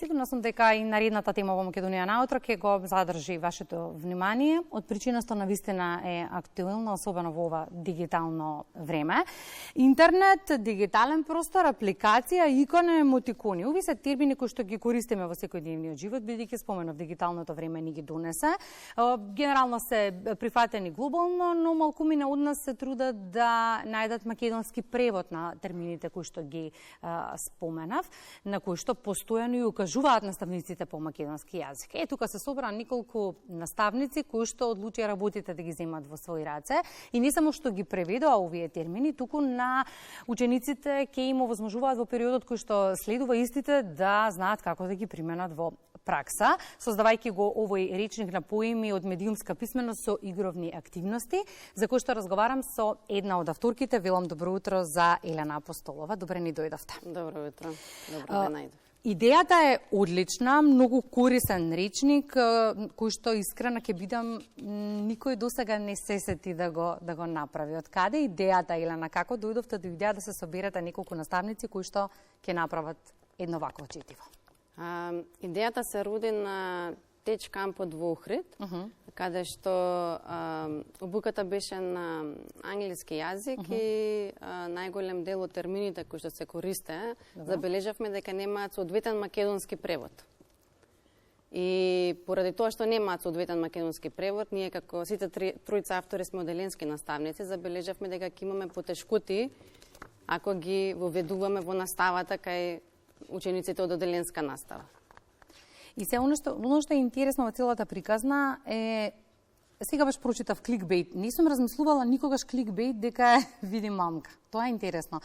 Сигурна сум дека и наредната тема во Македонија наутро ќе го задржи вашето внимание, од причина што навистина е актуелна, особено во ова дигитално време. Интернет, дигитален простор, апликација, икони, емотикони. Ови се термини кои што ги користиме во секојдневниот живот, бидејќи споменав дигиталното време ни ги донесе. Генерално се прифатени глобално, но малкумина од нас се трудат да најдат македонски превод на термините кои што ги споменав, на кои што постојано и укажуваат наставниците по македонски јазик. Тука се собра неколку наставници кои што одлучија работите да ги земат во своји раце и не само што ги преведоа овие термини, туку на учениците ќе им овозможуваат во периодот кој што следува истите да знаат како да ги применат во пракса, создавајќи го овој речник на поими од медиумска писменост со игровни активности, за кој што разговарам со една од авторките. Велам добро утро за Елена Апостолова. Добре ни дојдовте. Добро утро. Добро да најдов. Идејата е одлична, многу корисен речник, кој што искрена ќе бидам, никој досега не се сети да го направи. Од каде идејата, Елена, како дојдовте до идеја да се соберете неколку наставници кои што ќе направат едно вакво четиво? Идејата се роди на теч кампот во Охрид, каде што обуката беше на англиски јазик и најголем дел од термините кои што се користеа, забележавме дека немаат соодветен македонски превод. И поради тоа што немаат соодветен македонски превод, ние како сите тројца автори сме оделенски наставници, забележавме дека ќе имаме потешкоти ако ги воведуваме во наставата кај учениците од оделенска настава. И се оно што е интересно во целата приказна е, сега баш прочитав кликбейт. Не сум размислувала никогаш кликбейт дека е види мамка. Тоа е интересно.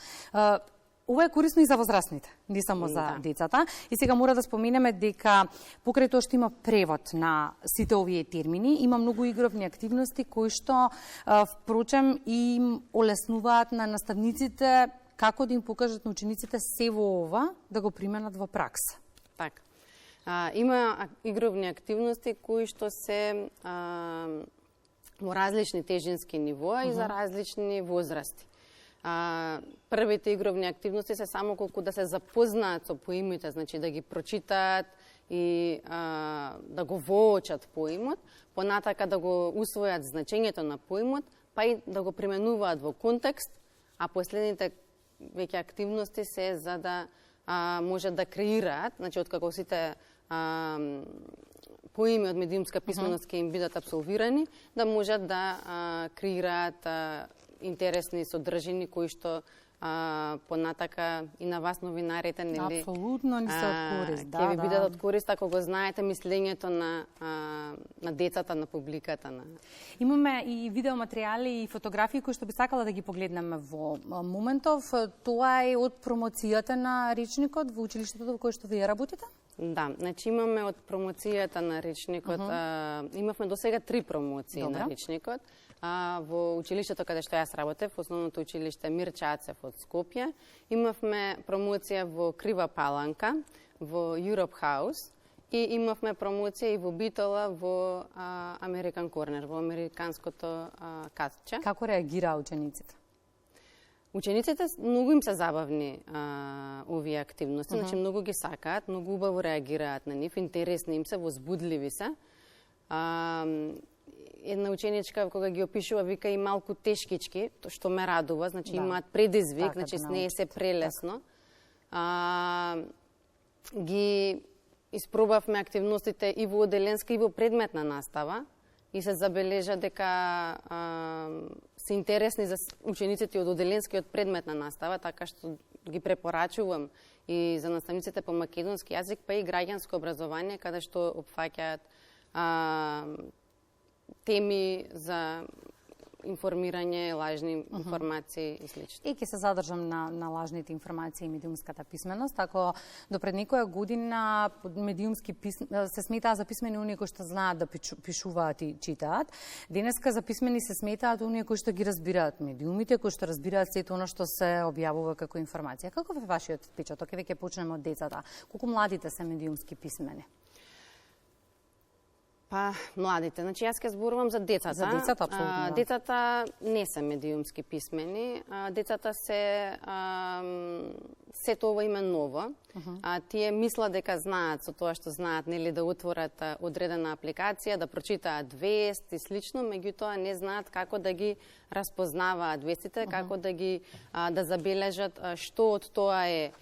Ова е корисно и за возрастните, не само за децата. И сега мора да споменеме дека покрај тоа што има превод на сите овие термини, има многу игровни активности кои што впрочем им олеснуваат на наставниците како да им покажат на учениците се во ова да го применат во пракса. Така. Има игровни активности кои што се во различни тежински нивоа и за различни возрасти. Првите игровни активности се само колку да се запознаат со поимите, значи да ги прочитаат и да го воочат поимот, понатака да го усвојат значењето на поимот, па и да го применуваат во контекст, а последните веќе активности се за да можат да креираат, значи откако сите поими од медиумска писменост ќе им бидат абсолвирани, да можат да креираат интересни содржини кои што понатака и на вас новинарите нели апсолутно не се од корист, ќе ви бидат од корист ако го знаете мислењето на децата, на публиката. Имаме и видеоматеријали и фотографии кои што би сакала да ги погледнеме во моментов. Тоа е од промоцијата на речникот во училиштето во кое што вие работите? Да, значи имаме од промоцијата на речникот, имавме досега 3 промоции на речникот. Во училиштето каде што јас работев, основното училиште Мир Чацев од Скопје, имавме промоција во Крива Паланка, во Europe House и имавме промоција и во Битола во American Corner, во американското катче. Како реагираа учениците? Учениците многу им се забавни овие активности, значи многу ги сакаат, многу убаво реагираат на нив, интересни им се, возбудливи се. Една ученичка кога ги опишува вика и малку тешкички, што ме радува, значи имаат предизвик, значи не е се прелесно. Ги испробавме активностите и во оделенска и во предметна настава и се забележа дека се интересни за учениците од оделенска и од предметна настава, така што ги препорачувам и за наставниците по македонски јазик, па и граѓанско образование, каде што опфаќаат теми за информирање, лажни информации и слично. И ќе се задржам на лажните информации и медиумската писменост. Ако до пред некоја година медиумски се сметаа за писмени оние кои што знаат да пишуваат и читаат, денеска за писмени се сметаат оние кои што ги разбираат медиумите, кои што разбираат сето она што се објавува како информација. Каков е вашиот впечаток? Еве ќе почнеме од децата. Колку младите се медиумски писмени? Па, младите се медиумски писмени, значи, многу ги сакаат, многу убаво реагираат на нив, интересни им се, возбудливи се. Учениците многу им се забавни овие активности, значи многу ги сакаат, многу убаво реагираат на нив, интересни им се. Па, младите. Значи, јас ќе зборувам за децата. За децата, апсолутно. Децата не се медиумски писмени. Децата сето ова им е ново. Тие мислат дека знаат со тоа што знаат, нели, да отворат одредена апликација, да прочитаат вест и слично, меѓутоа не знаат како да ги распознаваат вестите, како да ги да забележат што од тоа е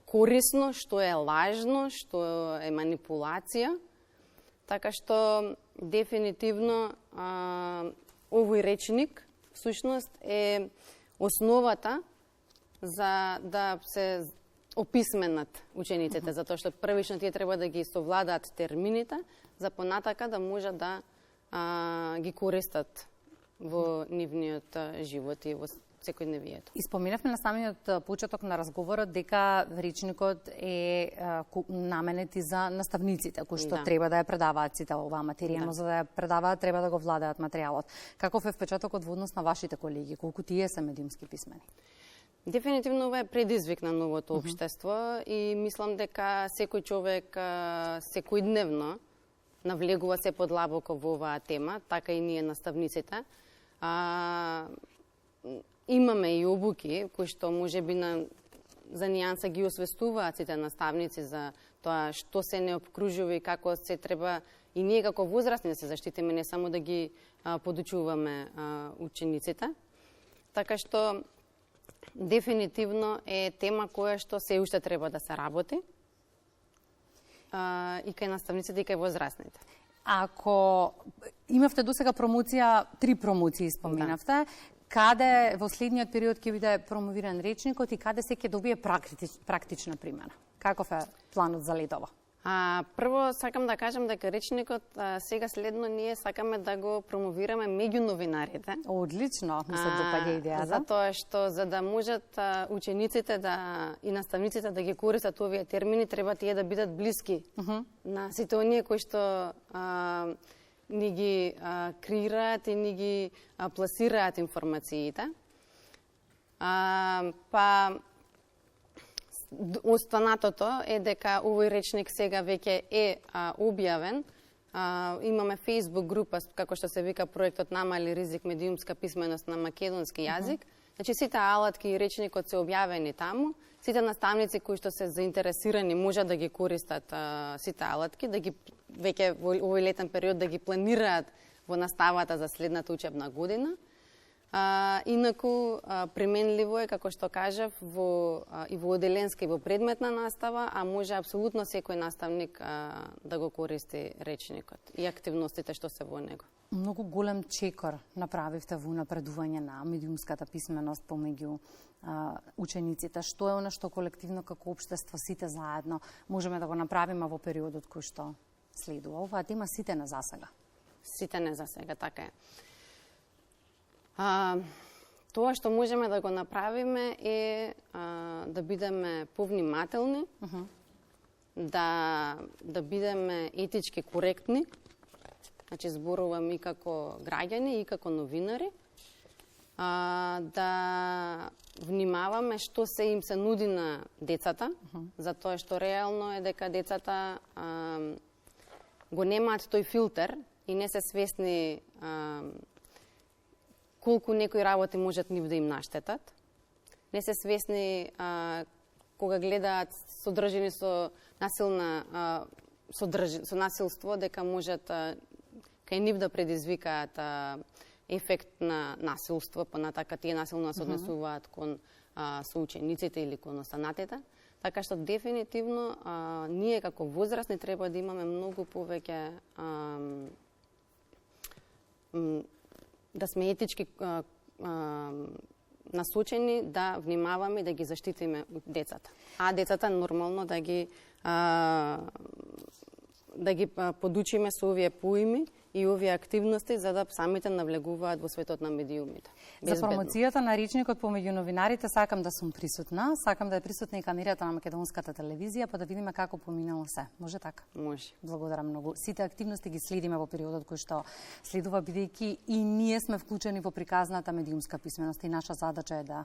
корисно, што е лажно, што е манипулација. Така што, дефинитивно, овој речник, всушност, е основата за да се описменат учениците, затоа што првично тие треба да ги совладаат термините, за понатака да можат да ги користат во нивниот живот и во секојдневието. Испоминавме на самиот почеток на разговорот дека речникот е наменет и за наставниците, кои што треба да ја предаваат сите оваа материја, но за да ја предаваат треба да го владеат материјалот. Каков е впечатокот во однос на вашите колеги, колку тие се медиумски писмени? Дефинитивно ова е предизвик на новото општество и мислам дека секој човек секојдневно навлегува се подлабоко во оваа тема, така и ние наставниците. Имаме и обуки кои што можеби за нијанса ги освестуваат сите наставници за тоа што се не обкружува и како се треба и ние како возрастни да се заштитиме, не само да ги подучуваме учениците. Така што дефинитивно е тема која што се уште треба да се работи и кај наставниците и кај возрастните. Ако имавте досега промоција, 3 промоции споминавте, каде во следниот период ќе биде промовиран речникот и каде се ќе добие практична примена? Каков е планот за летово? Прво сакам да кажам дека речникот сега следно ние сакаме да го промовираме меѓу новинарите. Одлично, ми се допаѓа идејата. Затоа што за да можат учениците и наставниците да ги користат овие термини, треба тие да бидат блиски на сите оние кои што ни ги креираат и ни ги пласираат информациите. Останатото е дека овој речник сега веќе е објавен. Имаме Facebook група, како што се вика проектот Намали ризик медиумска писменост на македонски јазик. Значи сите алатки и речникот се објавени таму. Сите наставници кои што се заинтересирани можат да ги користат сите алатки, да ги веќе во овој летен период да ги планираат во наставата за следната учебна година. Инаку, применливо е, како што кажав, и во оделенска и во предметна настава, а може апсолутно секој наставник да го користи речникот и активностите што се во него. Многу голем чекор направивте во напредување на медиумската писменост помеѓу учениците. Што е она што колективно како општество сите заедно можеме да го направиме во периодот кој што следува? Оваа тема сите не засега. Сите не засега, така е. Тоа што можеме да го направиме е да бидеме повнимателни, да бидеме етички коректни, значи зборувам и како граѓани и како новинари, да внимаваме што се им се нуди на децата, затоа што реално е дека децата го немаат тој филтер и не се свесни колку некои работи можат нив да им наштетат. Не се свесни кога гледаат содржини со насилство, дека можат кај нив да предизвикаат ефект на насилство, понатака тие насилно се однесуваат кон соучениците или кон останатите. Така што дефинитивно ние како возрастни треба да имаме многу повеќе да сме етички насочени, да внимаваме и да ги заштитиме децата. А децата нормално да ги подучиме со овие поими и овие активности за да самите навлегуваат во светот на медиумите. За промоцијата на речникот помеѓу новинарите сакам да сум присутна, сакам да е присутна и камерата на македонската телевизија, па да видиме како поминало се. Може така? Може. Благодарам многу. Сите активности ги следиме во периодот кој што следува, бидејќи и ние сме вклучени во приказната медиумска писменост и наша задача е да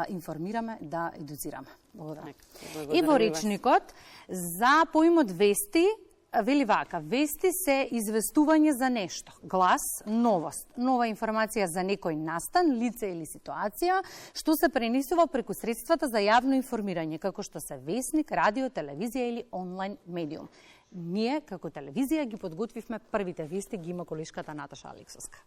информираме, да едуцираме. Благодарам. И во речникот за поимот вести вели вака, вести се известување за нешто, глас, новост, нова информација за некој настан, лице или ситуација, што се пренесува преку средствата за јавно информирање, како што се весник, радио, телевизија или онлайн медиум. Ние, како телевизија, ги подготвивме првите вести, ги има колешката Наташа Алексовска.